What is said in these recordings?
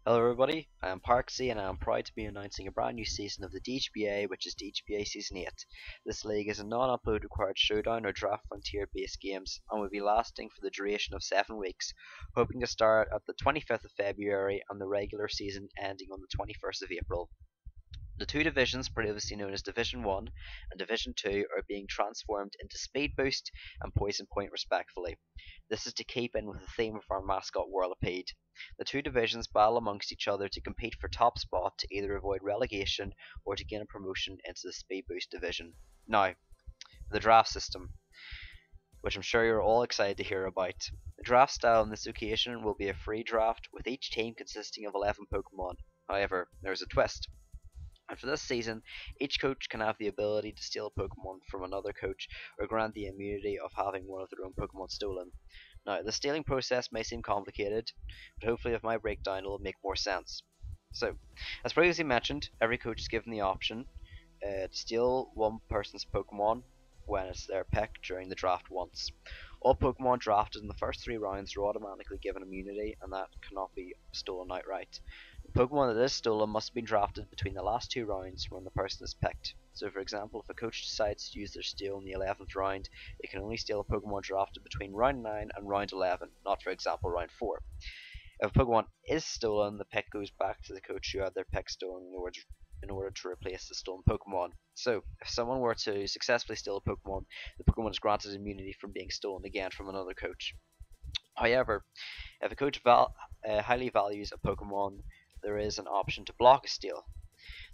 Hello everybody, I am Parkzy and I am proud to be announcing a brand new season of the DGBA, which is DGBA Season 8. This league is a non-upload required showdown or draft frontier based games and will be lasting for the duration of 7 weeks, hoping to start at the 25th of February and the regular season ending on the 21st of April. The two divisions previously known as Division 1 and Division 2 are being transformed into Speed Boost and Poison Point respectively. This is to keep in with the theme of our mascot Whirlipede. The two divisions battle amongst each other to compete for top spot to either avoid relegation or to gain a promotion into the Speed Boost division. Now, the draft system, which I'm sure you're all excited to hear about. The draft style on this occasion will be a free draft with each team consisting of 11 Pokemon. However, there's a twist. And for this season, each coach can have the ability to steal a Pokemon from another coach or grant the immunity of having one of their own Pokemon stolen. Now, the stealing process may seem complicated, but hopefully with my breakdown it will make more sense. So, as previously mentioned, every coach is given the option to steal one person's Pokemon when it's their pick during the draft once. All Pokemon drafted in the first 3 rounds are automatically given immunity, and that cannot be stolen outright. The Pokemon that is stolen must have been drafted between the last 2 rounds when the person is picked. So for example, if a coach decides to use their steal in the 11th round, they can only steal a Pokemon drafted between round 9 and round 11, not for example round 4. If a Pokemon is stolen, the pick goes back to the coach who had their pick stolen in order to replace the stolen Pokemon. So, if someone were to successfully steal a Pokemon, the Pokemon is granted immunity from being stolen again from another coach. However, if a coach highly values a Pokemon, there is an option to block a steal.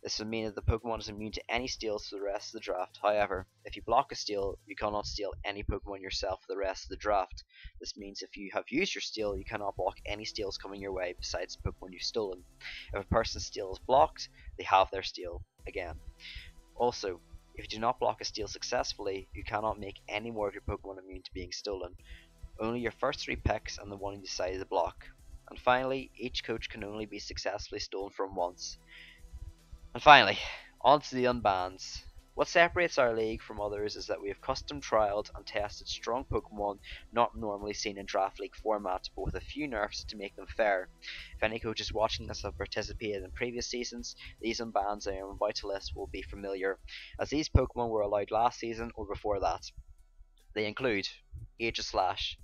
This would mean that the Pokemon is immune to any steals for the rest of the draft. However, if you block a steal, you cannot steal any Pokemon yourself for the rest of the draft. This means if you have used your steal, you cannot block any steals coming your way besides the Pokemon you've stolen. If a person's steal is blocked, they have their steal again. Also, if you do not block a steal successfully, you cannot make any more of your Pokemon immune to being stolen. Only your first 3 picks and the one you decided to block. And finally, each coach can only be successfully stolen from once. And finally, on to the unbans. What separates our league from others is that we have custom trialed and tested strong Pokemon not normally seen in draft league format, but with a few nerfs to make them fair. If any coaches watching this have participated in previous seasons, these unbans I am about to list will be familiar, as these Pokemon were allowed last season or before that. They include Aegislash,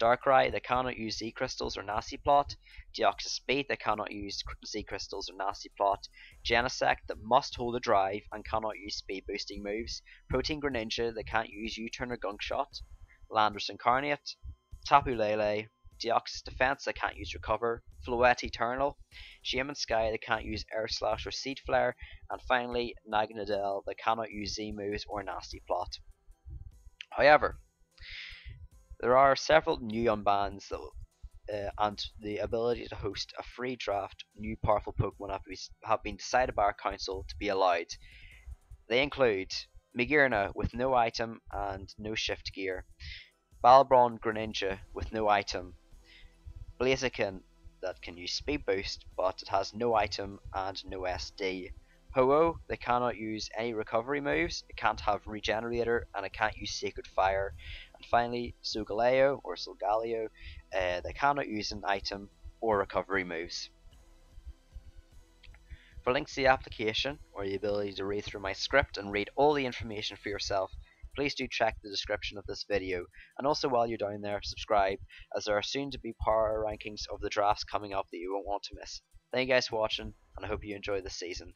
Darkrai that cannot use Z Crystals or Nasty Plot, Deoxysbate that cannot use Z Crystals or Nasty Plot, Genesect that must hold a drive and cannot use speed boosting moves, Protein Greninja that can't use U-turn or Gunk Shot, Landorus Incarnate, Tapu Lele, Deoxys Defense that can't use Recover, Floette Eternal, Shaman Sky that can't use Air Slash or Seed Flare, and finally Naganadel that cannot use Z moves or Nasty Plot. However, there are several new unbans and the ability to host a free draft new powerful Pokemon have been decided by our council to be allowed. They include Magearna with no item and no shift gear, Balbron Greninja with no item, Blaziken that can use speed boost but it has no item and no SD, Ho-Oh that cannot use any recovery moves, it can't have Regenerator, and it can't use Sacred Fire. And finally, Solgaleo that cannot use an item or recovery moves. For links to the application, or the ability to read through my script and read all the information for yourself, please do check the description of this video, and also while you're down there, subscribe, as there are soon to be power rankings of the drafts coming up that you won't want to miss. Thank you guys for watching, and I hope you enjoy this season.